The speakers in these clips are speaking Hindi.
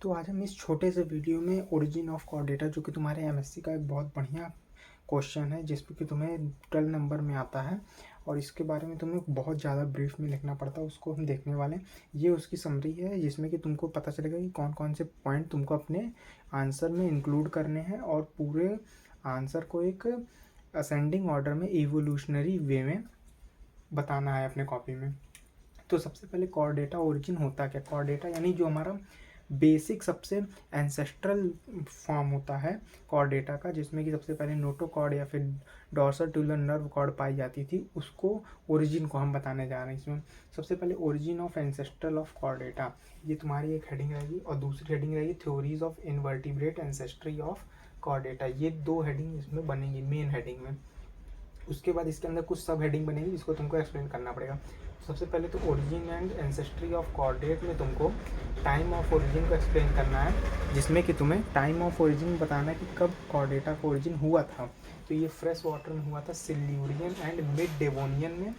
तो आज हम इस छोटे से वीडियो में ओरिजिन ऑफ कॉर्डेटा जो कि तुम्हारे एमएससी का एक बहुत बढ़िया क्वेश्चन है जिसपे कि तुम्हें 12 नंबर में आता है और इसके बारे में तुम्हें बहुत ज़्यादा ब्रीफ में लिखना पड़ता है, उसको हम देखने वाले हैं। ये उसकी समरी है जिसमें कि तुमको पता चलेगा कि कौन कौन से पॉइंट तुमको अपने आंसर में इंक्लूड करने हैं और पूरे आंसर को एक असेंडिंग ऑर्डर में इवोल्यूशनरी वे में बताना है अपने कॉपी में। तो सबसे पहले कॉर्डेटा ओरिजिन होता क्या? कॉर्डेटा यानी जो हमारा बेसिक सबसे एंसेस्ट्रल फॉर्म होता है कॉर्डेटा का, जिसमें कि सबसे पहले नोटोकॉर्ड या फिर डॉर्सोटुलर नर्व कॉर्ड पाई जाती थी, उसको ओरिजिन को हम बताने जा रहे हैं। इसमें सबसे पहले origin of ancestral of Chordata, ये तुम्हारी एक हेडिंग रहेगी और दूसरी हेडिंग रहेगी theories of invertebrate ancestry of Chordata. ये दो हेडिंग इसमें बनेंगी मेन हेडिंग में। उसके बाद इसके अंदर कुछ सब हेडिंग बनेगी जिसको तुमको एक्सप्लेन करना पड़ेगा। सबसे पहले तो origin and ancestry of chordate में तुमको टाइम ऑफ ओरिजिन को एक्सप्लेन करना है, जिसमें कि तुम्हें टाइम ऑफ ओरिजिन बताना है कि कब कॉर्डेटा का ओरिजिन हुआ था। तो ये फ्रेश वाटर में हुआ था सिल्यूरियन एंड मिड डेवोनियन में,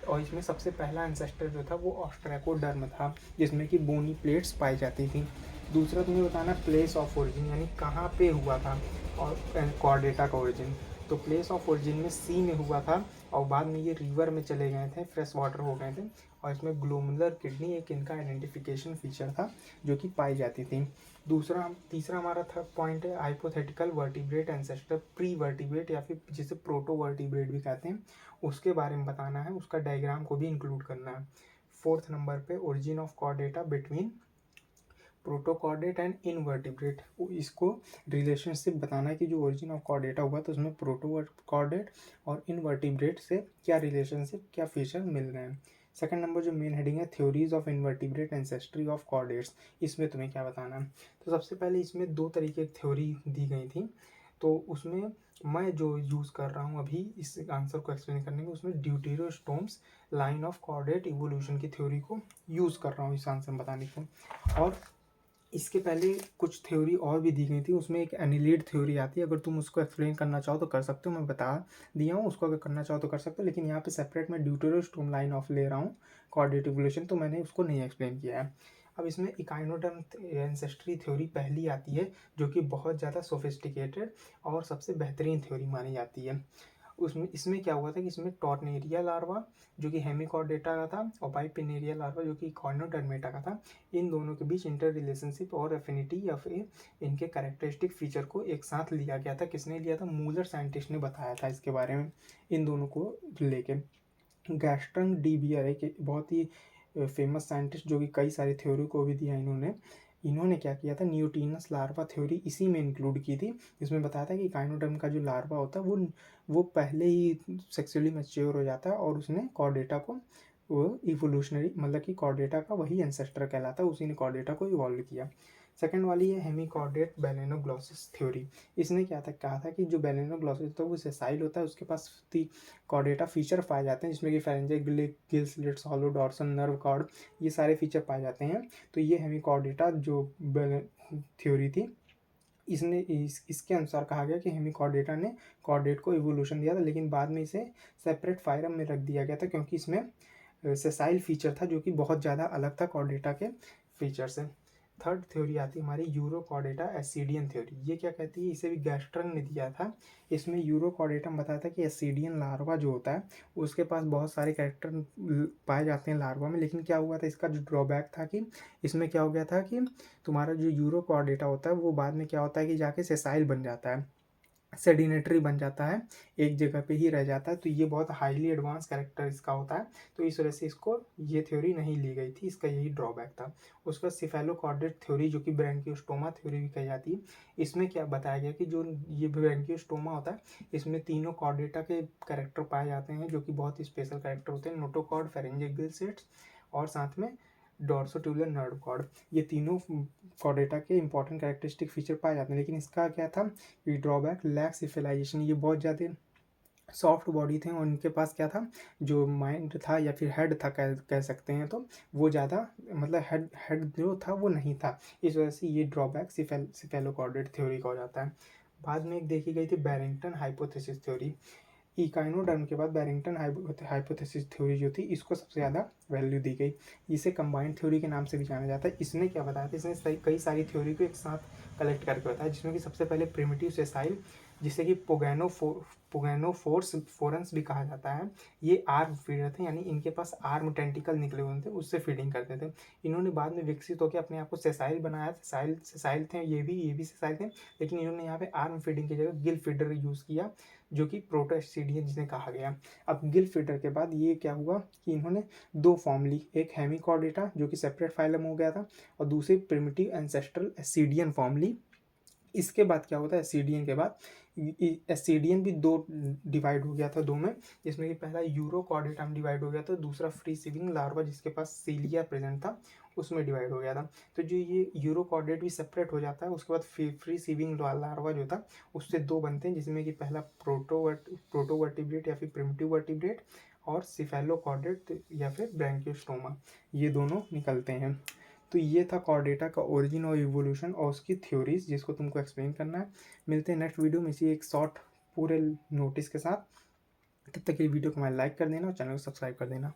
और इसमें सबसे पहला एंसेस्टर जो था वो ऑस्ट्रेकोडर्म था, जिसमें कि बोनी प्लेट्स पाई जाती थी। दूसरा तुम्हें बताना प्लेस ऑफ ओरिजिन यानी कहाँ पे हुआ था और कॉर्डेटा का ओरिजिन। तो प्लेस ऑफ ओरिजिन में सी में हुआ था और बाद में ये रिवर में चले गए थे, फ्रेश वाटर हो गए थे, और इसमें ग्लोमुलर किडनी एक इनका आइडेंटिफिकेशन फीचर था जो कि पाई जाती थी। तीसरा हमारा थर्ड पॉइंट है hypothetical vertebrate ancestor pre vertebrate या फिर जिसे प्रोटो वर्टिब्रेट भी कहते हैं, उसके बारे में बताना है, उसका डायग्राम को भी इंक्लूड करना है। फोर्थ नंबर पे origin of Chordata between protochordate and invertebrate, इसको रिलेशनशिप बताना है कि जो ओरिजिन ऑफ कॉर्डेटा हुआ तो उसमें प्रोटोकॉर्डेट और इनवर्टिब्रेट से क्या रिलेशनशिप, क्या फीचर मिल रहे हैं। सेकंड नंबर जो मेन हेडिंग है theories of invertebrate ancestry of chordates, इसमें तुम्हें क्या बताना है। तो सबसे पहले इसमें दो तरीके की थ्योरी दी गई थी, तो उसमें मैं जो यूज़ कर रहा हूँ अभी इस आंसर को एक्सप्लेन करने में, उसमें deuterostomes line of chordate evolution की थ्योरी को यूज़ कर रहा हूँ इस आंसर बताने को। और इसके पहले कुछ थ्योरी और भी दी गई थी, उसमें एक एनिलीड थ्योरी आती है, अगर तुम उसको एक्सप्लेन करना चाहो तो कर सकते हो, मैं बता दिया हूँ उसको, अगर करना चाहो तो कर सकते हो, लेकिन यहाँ पे सेपरेट मैं ड्यूटेरोस्टोम लाइन ऑफ ले रहा हूँ कॉर्डेट इवोल्यूशन, तो मैंने उसको नहीं एक्सप्लेन किया है। अब इसमें इकाइनोडर्म एंसेस्ट्री थ्योरी पहली आती है जो कि बहुत ज़्यादा सोफिस्टिकेटेड और सबसे बेहतरीन थ्योरी मानी जाती है। उसमें इसमें क्या हुआ था कि इसमें टॉर्नेरिया लार्वा जो कि हेमिकॉर्डेटा का था और बाइपिनेरिया लार्वा जो कि कॉर्नोडर्मेटा का था, इन दोनों के बीच इंटर रिलेशनशिप और एफिनिटी या फिर इनके कैरेक्टरिस्टिक फीचर को एक साथ लिया गया था। किसने लिया था? मूलर साइंटिस्ट ने बताया था इसके बारे में, इन दोनों को लेके। गैस्ट्रन डी बियर एक बहुत ही फेमस साइंटिस्ट जो कि कई सारी थ्योरी को भी दिया इन्होंने क्या किया था, न्यूटीनस लार्वा थ्योरी इसी में इंक्लूड की थी, जिसमें बताया था कि काइनोडर्म का जो लार्वा होता है वो पहले ही सेक्सुअली मैच्योर हो जाता है और उसने कॉर्डेटा को वो इवोल्यूशनरी मतलब कि कॉर्डेटा का वही एंसेस्टर कहलाता है, उसी ने कॉर्डेटा को इवॉल्व किया। सेकंड वाली है हेमिकॉर्डेट बेलेनोग्लॉसिस थ्योरी। इसने क्या था कहा था कि जो बेलेनोग्लॉसिस होता है वो सेसाइल होता है, उसके पास कॉर्डेटा फीचर पाए जाते हैं जिसमें कि pharyngeal gill slits hollow dorsal nerve cord, ये सारे फीचर पाए जाते हैं। तो ये हेमिकॉर्डेटा जो थ्योरी थी, इसके अनुसार कहा गया कि हेमिकॉर्डेटा ने कॉर्डेट को इवोल्यूशन दिया था, लेकिन बाद में इसे सेपरेट फाइलम में रख दिया गया था क्योंकि इसमें सेसाइल फीचर था जो कि बहुत ज़्यादा अलग था कॉर्डेटा के फीचर से। थर्ड थ्योरी आती है हमारी यूरोकॉर्डेटा एसिडियन थ्योरी। ये क्या कहती है, इसे भी गैस्ट्रन ने दिया था। इसमें यूरोकॉर्डेटा में बताया था कि एसिडियन लार्वा जो होता है उसके पास बहुत सारे कैरेक्टर पाए जाते हैं लार्वा में, लेकिन क्या हुआ था, इसका जो ड्रॉबैक था कि इसमें क्या हो गया था कि तुम्हारा जो यूरोकॉर्डेटा होता है वो बाद में क्या होता है कि जाके सेसाइल बन जाता है, सेडिनेटरी बन जाता है, एक जगह पे ही रह जाता है। तो ये बहुत हाईली एडवांस कैरेक्टर इसका होता है, तो इस वजह से इसको ये थ्योरी नहीं ली गई थी, इसका यही ड्रॉबैक था। उसका सिफेलोकॉर्डेट थ्योरी जो कि ब्रैंकियोस्टोमा थ्योरी भी कही जाती है, इसमें क्या बताया गया कि जो ये ब्रैंकियोस्टोमा होता है इसमें तीनों कॉर्डेटा के कैरेक्टर पाए जाते हैं जो कि बहुत ही स्पेशल कैरेक्टर होते हैं, नोटोकॉर्ड, फेरेंजियल गिल स्लिट्स और साथ में डॉर्सोट्यूलर नर्व कॉर्ड, ये तीनों कॉर्डेटा के इंपॉर्टेंट कैरेक्टरिस्टिक फीचर पाए जाते हैं। लेकिन इसका क्या था, ये ड्रॉबैक लैक सिफिलाइजेशन, ये बहुत ज़्यादा सॉफ्ट बॉडी थे और इनके पास क्या था, जो माइंड था या फिर हेड था कह सकते हैं, तो वो ज़्यादा मतलब हेड जो था वो नहीं था, इस वजह से ये ड्रॉबैक सिफेलोकॉर्डेट थ्योरी का हो जाता है। बाद में एक देखी गई थी बैरिंगटन हाइपोथेसिस थ्योरी। इकाइनोडर्म के बाद बैरिंगटन हाइपोथेसिस थ्योरी जो थी, इसको सबसे ज़्यादा वैल्यू दी गई। इसे कंबाइंड थ्योरी के नाम से भी जाना जाता है। इसने क्या बताया था, इसने कई सारी थ्योरी को एक साथ कलेक्ट करके बताया, जिसमें कि सबसे पहले प्रिमिटिव सेसाइल, जिसे कि पोगैनोफोर्स फोरंस भी कहा जाता है, ये आर्म फीडर थे, यानी इनके पास आर्म टेंटिकल निकले हुए थे, उससे फीडिंग करते थे। इन्होंने बाद में विकसित होकर अपने आप को सेसाइल बनाया। सेसाइल थे, ये भी सेसाइल थे, लेकिन इन्होंने यहाँ पे आर्म फीडिंग की जगह गिल फीडर यूज़ किया, जो कि प्रोटोस्टिडियन जिसे कहा गया। अब गिल फीडर के बाद ये क्या हुआ कि इन्होंने दो फॉर्म ली, एक हेमिकॉर्डेटा जो कि सेपरेट फाइलम हो गया था, और दूसरी प्रिमिटिव एंसेस्ट्रल एसिडियन फॉर्म ली। इसके बाद क्या होता है, एसिडियन के बाद एसिडियन भी दो डिवाइड हो गया था, दो में, जिसमें कि पहला यूरोकॉर्डेटा में डिवाइड हो गया था, दूसरा फ्री स्विमिंग लार्वा जिसके पास सीलिया प्रेजेंट था उसमें डिवाइड हो गया था। तो जो ये यूरोकॉर्डेट भी सेपरेट हो जाता है, उसके बाद फ्री स्विमिंग लार्वा जो था उससे दो बनते हैं, जिसमें कि पहला प्रोटोवर्टिब्रेट या फिर प्रिमिटिव वर्टिब्रेट, और सिफेलोकॉर्डेट या फिर ब्रैंकियोस्टोमा, ये दोनों निकलते हैं। तो ये था कॉर्डेटा का ओरिजिन और इवोल्यूशन और उसकी थ्योरीज, जिसको तुमको एक्सप्लेन करना है। मिलते हैं नेक्स्ट वीडियो में इसी एक शॉर्ट पूरे नोटिस के साथ। तब तक ये वीडियो को हमारे लाइक कर देना और चैनल को सब्सक्राइब कर देना।